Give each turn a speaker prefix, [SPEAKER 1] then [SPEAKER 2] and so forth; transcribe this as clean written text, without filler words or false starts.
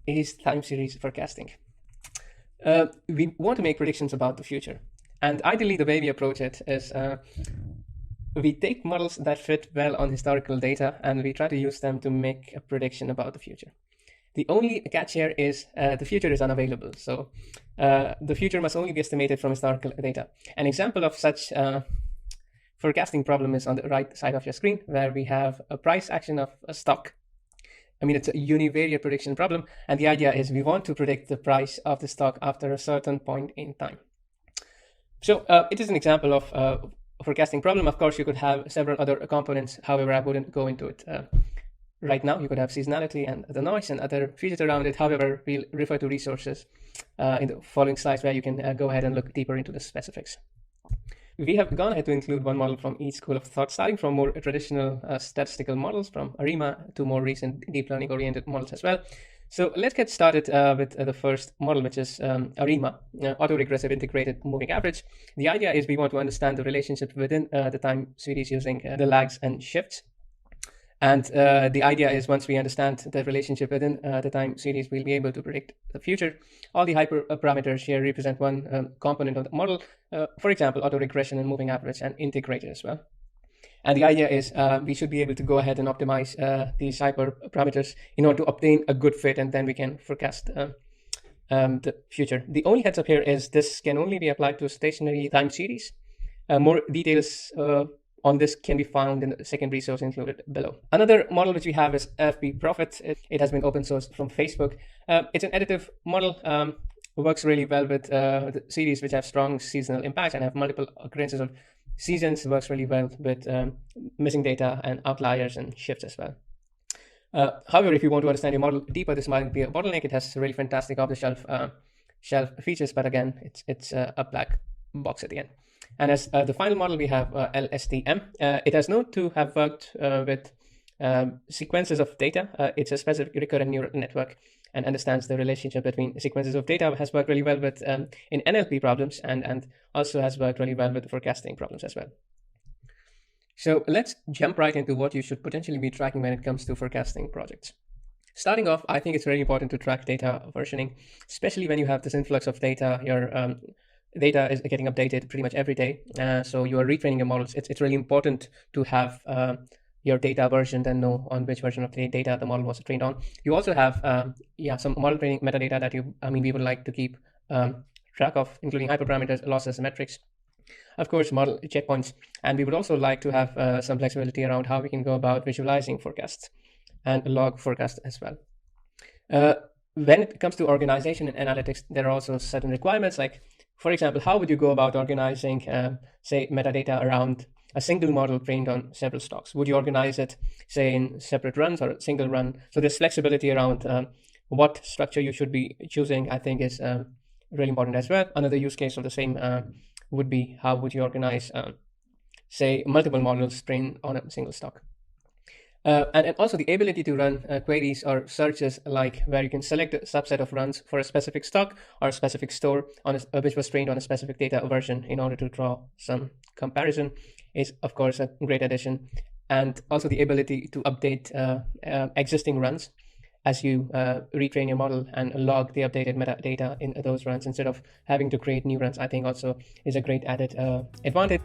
[SPEAKER 1] is time series forecasting. We want to make predictions about the future. And ideally, the way we approach it is we take models that fit well on historical data and we try to use them to make a prediction about the future. The only catch here is the future is unavailable. So the future must only be estimated from historical data. An example of such forecasting problem is on the right side of your screen, where we have a price action of a stock. I mean, it's a univariate prediction problem. And the idea is we want to predict the price of the stock after a certain point in time. So it is an example of a forecasting problem. Of course, you could have several other components. However, I wouldn't go into it right now. You could have seasonality and the noise and other features around it. However, we'll refer to resources in the following slides where you can go ahead and look deeper into the specifics. We have gone ahead to include one model from each school of thought, starting from more traditional statistical models from ARIMA to more recent deep learning oriented models as well. So let's get started with the first model, which is ARIMA, autoregressive integrated moving average. The idea is we want to understand the relationship within the time series using the lags and shifts. And the idea is once we understand the relationship within the time series, we'll be able to predict the future. All the hyperparameters here represent one component of the model, for example, autoregression and moving average and integrated as well. And the idea is we should be able to go ahead and optimize these hyperparameters in order to obtain a good fit, and then we can forecast the future. The only heads up here is this can only be applied to a stationary time series. More details on this can be found in the second resource included below. Another model which we have is FBProphet. It has been open sourced from Facebook. It's an additive model. Works really well with the series which have strong seasonal impacts and have multiple occurrences of seasons. Works really well with missing data and outliers and shifts as well. However, if you want to understand your model deeper, this might be a bottleneck. It has really fantastic off-the-shelf shelf features, but again, it's a black box at the end. And as the final model, we have LSTM. It has known to have worked with sequences of data. It's a specific recurrent neural network and understands the relationship between sequences of data. Has worked really well with in NLP problems and also has worked really well with forecasting problems as well. So let's jump right into what you should potentially be tracking when it comes to forecasting projects. Starting off, I think it's very important to track data versioning, especially when you have this influx of data. Your data is getting updated pretty much every day. So you are retraining your models. It's really important to have your data versioned and know on which version of the data the model was trained on. You also have some model training metadata that we would like to keep track of, including hyperparameters, losses, metrics, of course, model checkpoints. And we would also like to have some flexibility around how we can go about visualizing forecasts and log forecast as well. When it comes to organization and analytics, there are also certain requirements, like, for example, how would you go about organizing, say, metadata around a single model trained on several stocks? Would you organize it, say, in separate runs or a single run? So there's flexibility around what structure you should be choosing, I think, is really important as well. Another use case of the same would be how would you organize, say, multiple models trained on a single stock. And also the ability to run queries or searches, like where you can select a subset of runs for a specific stock or a specific store on which was trained on a specific data version in order to draw some comparison, is of course a great addition. And also the ability to update existing runs as you retrain your model and log the updated metadata in those runs instead of having to create new runs, I think also is a great added advantage.